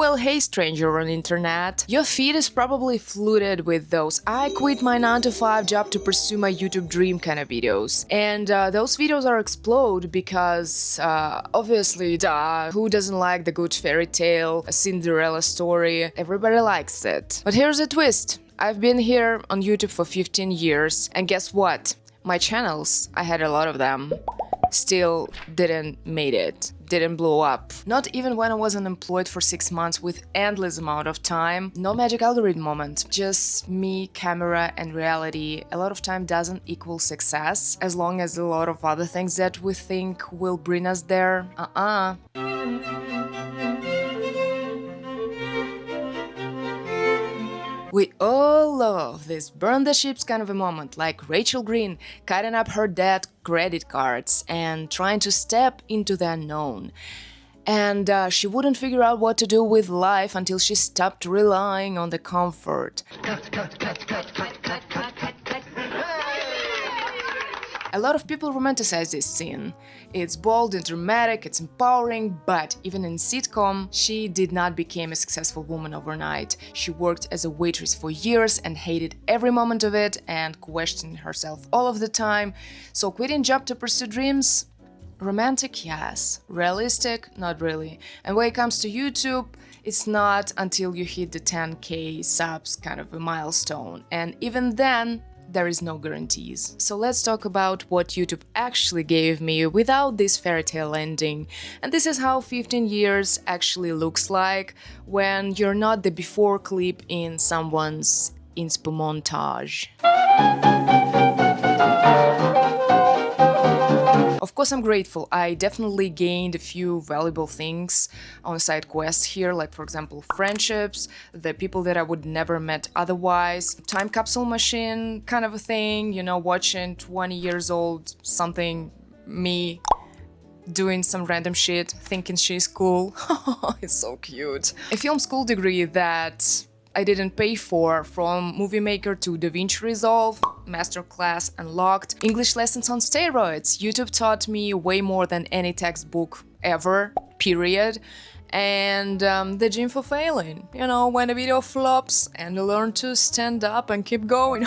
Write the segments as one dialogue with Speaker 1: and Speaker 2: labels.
Speaker 1: Well, hey stranger on internet. Your feed is probably flooded with those "I quit my 9 to 5 job to pursue my YouTube dream" kind of videos. And those videos are explode because, obviously, duh, who doesn't like the good fairy tale, a Cinderella story? Everybody likes it. But here's a twist. I've been here on YouTube for 15 years, and guess what? My channels, I had a lot of them, still didn't made it, didn't blow up. Not even when I was unemployed for 6 months with endless amount of time. No magic algorithm moment, just me, camera and reality. A lot of time doesn't equal success, as long as a lot of other things that we think will bring us there. We all love this burn the ships kind of a moment, like Rachel Green cutting up her dead credit cards and trying to step into the unknown. And she wouldn't figure out what to do with life until she stopped relying on the comfort. A lot of people romanticize this scene. It's bold and dramatic, it's empowering, but even in sitcom, she did not become a successful woman overnight. She worked as a waitress for years and hated every moment of it and questioned herself all of the time. So quitting job to pursue dreams? Romantic, yes. Realistic, not really. And when it comes to YouTube, it's not until you hit the 10k subs kind of a milestone. And even then, there is no guarantees. So let's talk about what YouTube actually gave me without this fairy tale ending. And this is how 15 years actually looks like when you're not the before clip in someone's inspo montage. Of course, I'm grateful. I definitely gained a few valuable things on side quests here, like for example, friendships, the people that I would never met otherwise, time capsule machine kind of a thing, you know, watching 20 years old something, me doing some random shit, thinking she's cool. It's so cute. A film school degree that I didn't pay for, from movie maker to DaVinci Resolve, masterclass unlocked, English lessons on steroids. YouTube taught me way more than any textbook ever, period. And the gym for failing. You know, when a video flops and you learn to stand up and keep going.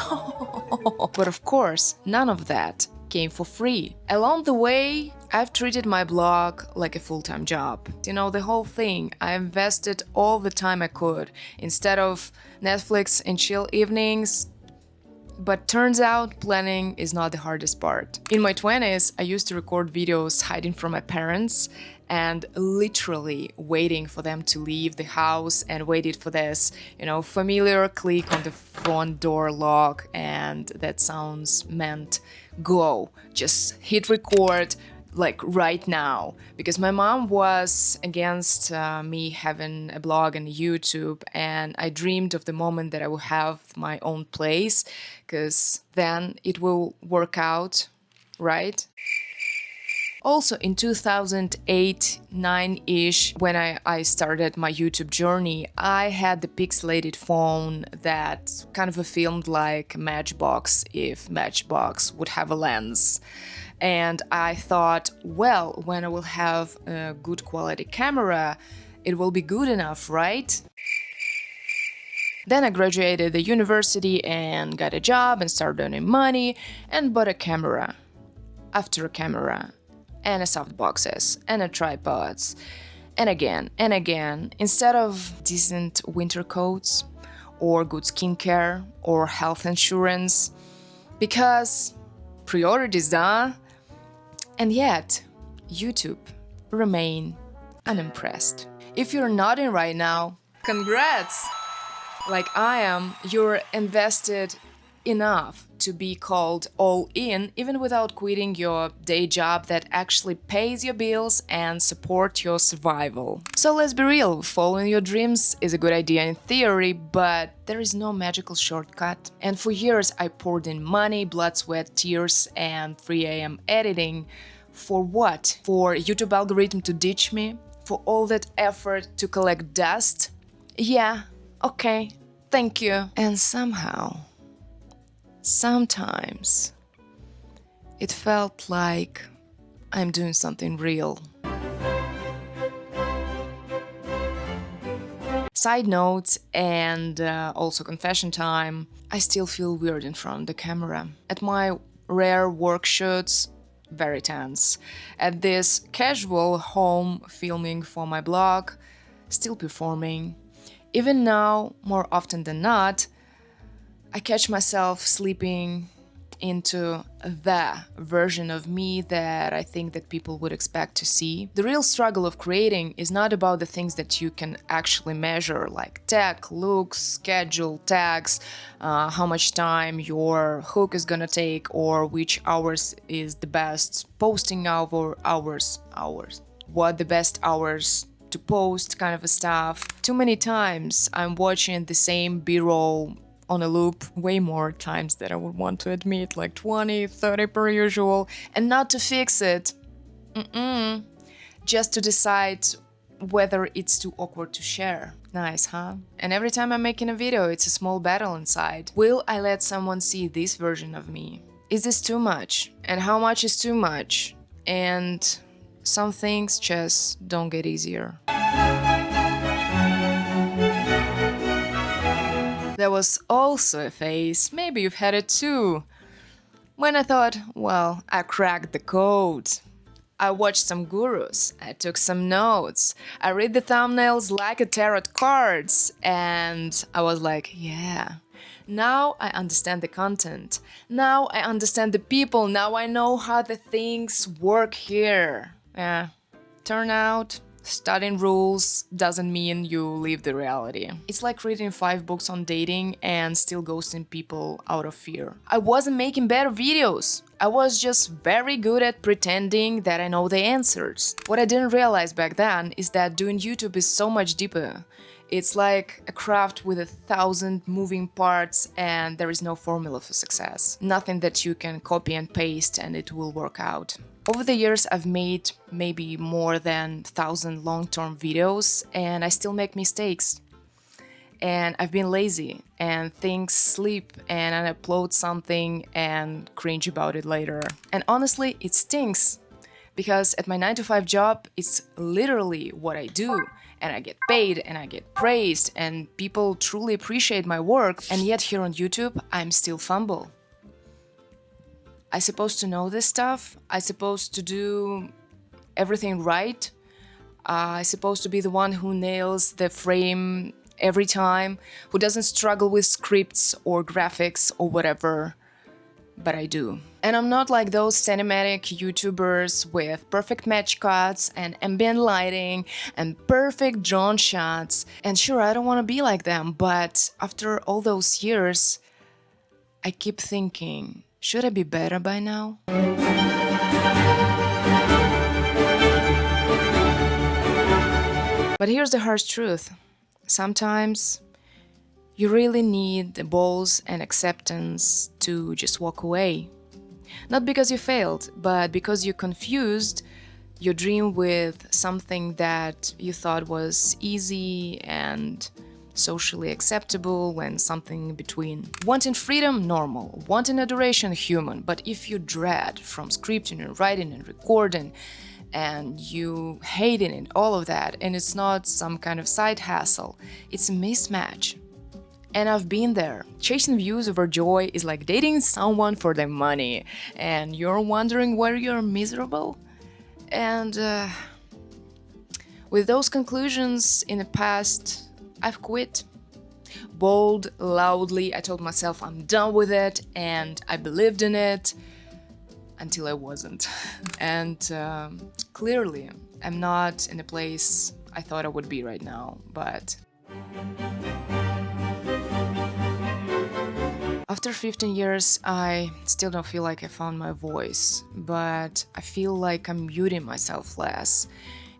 Speaker 1: But of course, none of that came for free. Along the way, I've treated my blog like a full-time job. You know, the whole thing. I invested all the time I could, instead of Netflix and chill evenings. But turns out planning is not the hardest part. In my 20s, I used to record videos hiding from my parents and literally waiting for them to leave the house, and waited for this, you know, familiar click on the front door lock, and that sounds meant go, just hit record, like right now, because my mom was against me having a blog and YouTube, and I dreamed of the moment that I will have my own place, because then it will work out, right? Also in 2008-9-ish, when I started my YouTube journey, I had the pixelated phone that kind of filmed like Matchbox if Matchbox would have a lens. And I thought, well, when I will have a good quality camera, it will be good enough, right? Then I graduated the university and got a job and started earning money and bought a camera after a camera, and a softboxes and a tripods, and again, instead of decent winter coats or good skincare or health insurance, because priorities, duh. And yet, YouTube remain unimpressed. If you're nodding right now, congrats! Like I am, you're invested enough to be called all in, even without quitting your day job that actually pays your bills and support your survival. So let's be real, following your dreams is a good idea in theory, but there is no magical shortcut. And for years I poured in money, blood, sweat, tears, and 3 a.m. editing. For what? For YouTube algorithm to ditch me? For all that effort to collect dust? Yeah, okay, thank you. And somehow, sometimes, it felt like I'm doing something real. Side note, and also confession time, I still feel weird in front of the camera. At my rare work shoots, very tense. At this casual home filming for my blog, still performing. Even now, more often than not, I catch myself slipping into the version of me that I think that people would expect to see. The real struggle of creating is not about the things that you can actually measure, like tech, looks, schedule, tags, how much time your hook is gonna take, or which hours is the best posting hours, what the best hours to post kind of stuff. Too many times I'm watching the same B-roll on a loop way more times than I would want to admit, like 20, 30 per usual, and not to fix it. Just to decide whether it's too awkward to share. Nice, huh? And every time I'm making a video, it's a small battle inside. Will I let someone see this version of me? Is this too much? And how much is too much? And some things just don't get easier. There was also a phase, maybe you've had it too, when I thought, well, I cracked the code. I watched some gurus, I took some notes, I read the thumbnails like a tarot cards, and I was like, yeah, now I understand the content, now I understand the people, now I know how the things work here. Yeah, turn out, studying rules doesn't mean you live the reality. It's like reading 5 books on dating and still ghosting people out of fear. I wasn't making better videos. I was just very good at pretending that I know the answers. What I didn't realize back then is that doing YouTube is so much deeper. It's like a craft with 1,000 moving parts, and there is no formula for success. Nothing that you can copy and paste and it will work out. Over the years, I've made maybe more than 1,000 long-term videos, and I still make mistakes. And I've been lazy, and things slip, and I upload something and cringe about it later. And honestly, it stinks, because at my 9-to-5 job, it's literally what I do. And I get paid, and I get praised, and people truly appreciate my work, and yet here on YouTube, I'm still fumble. I supposed to know this stuff? I supposed to do everything right? I supposed to be the one who nails the frame every time, who doesn't struggle with scripts or graphics or whatever, but I do. And I'm not like those cinematic YouTubers with perfect match cuts and ambient lighting and perfect drone shots. And sure, I don't want to be like them, but after all those years, I keep thinking, should I be better by now? But here's the harsh truth. Sometimes you really need the balls and acceptance to just walk away. Not because you failed, but because you confused your dream with something that you thought was easy and socially acceptable, and something in between. Wanting freedom, normal. Wanting adoration, human. But if you dread from scripting and writing and recording, and you hating it, all of that, and it's not some kind of side hustle, it's a mismatch. And I've been there. Chasing views over joy is like dating someone for their money, and you're wondering why you're miserable? And with those conclusions in the past, I've quit. Bold, loudly, I told myself I'm done with it, and I believed in it until I wasn't. And clearly, I'm not in a place I thought I would be right now, but after 15 years, I still don't feel like I found my voice, but I feel like I'm muting myself less.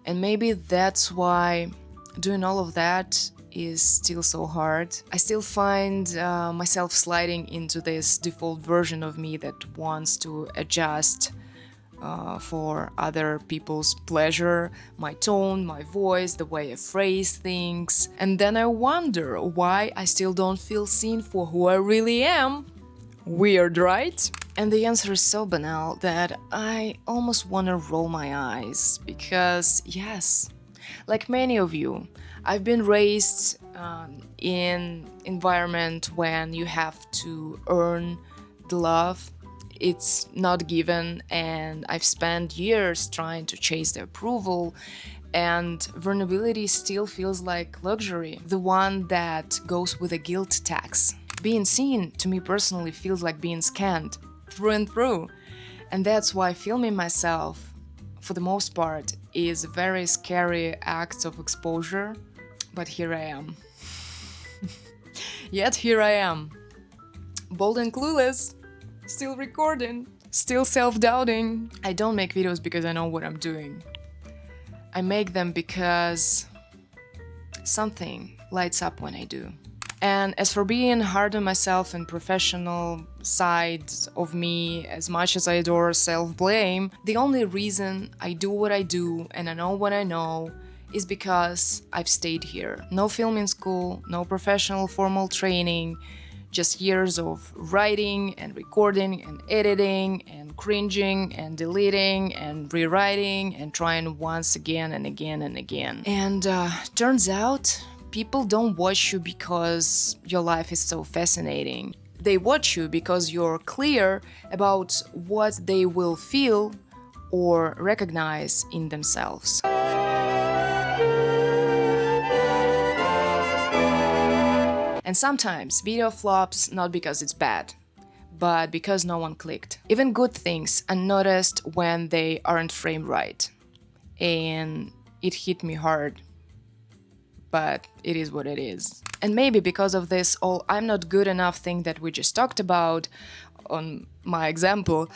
Speaker 1: And maybe that's why doing all of that is still so hard. I still find myself sliding into this default version of me that wants to adjust for other people's pleasure, my tone, my voice, the way I phrase things. And then I wonder why I still don't feel seen for who I really am. Weird, right? And the answer is so banal that I almost want to roll my eyes, because yes, like many of you, I've been raised in environment when you have to earn the love. It's not given, and I've spent years trying to chase the approval, and vulnerability still feels like luxury, the one that goes with a guilt tax. Being seen, to me personally, feels like being scanned through and through. And that's why filming myself, for the most part, is a very scary act of exposure. But here I am. Yet here I am. Bold and clueless. Still recording. Still self-doubting. I don't make videos because I know what I'm doing. I make them because something lights up when I do. And as for being hard on myself and professional side of me, as much as I adore self-blame, the only reason I do what I do and I know what I know is because I've stayed here. No filming school, no professional formal training, just years of writing and recording and editing and cringing and deleting and rewriting and trying once again and again and again. And turns out, people don't watch you because your life is so fascinating. They watch you because you're clear about what they will feel or recognize in themselves. And sometimes video flops not because it's bad, but because no one clicked. Even good things are noticed when they aren't framed right. And it hit me hard, but it is what it is. And maybe because of this all I'm not good enough thing that we just talked about on my example,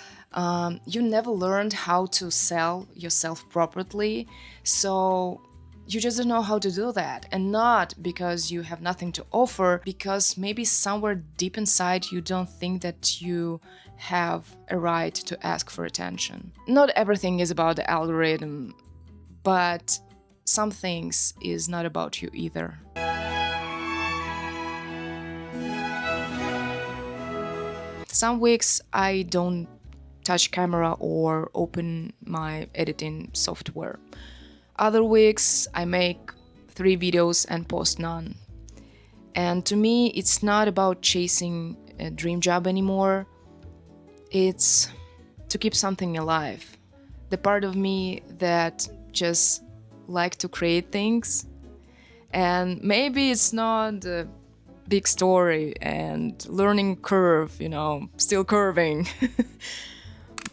Speaker 1: you never learned how to sell yourself properly, so you just don't know how to do that. And not because you have nothing to offer, because maybe somewhere deep inside you don't think that you have a right to ask for attention. Not everything is about the algorithm, but some things is not about you either. Some weeks I don't touch camera or open my editing software. Other weeks I make 3 videos and post none. And to me, it's not about chasing a dream job anymore. It's to keep something alive. The part of me that just like to create things. And maybe it's not a big story and learning curve, still curving.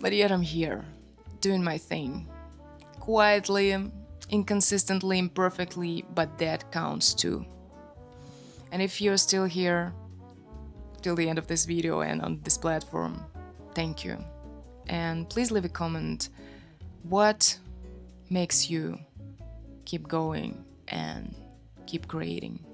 Speaker 1: But yet I'm here, doing my thing. Quietly, inconsistently, imperfectly, but that counts too. And if you're still here till the end of this video and on this platform, thank you. And please leave a comment. What makes you keep going and keep creating?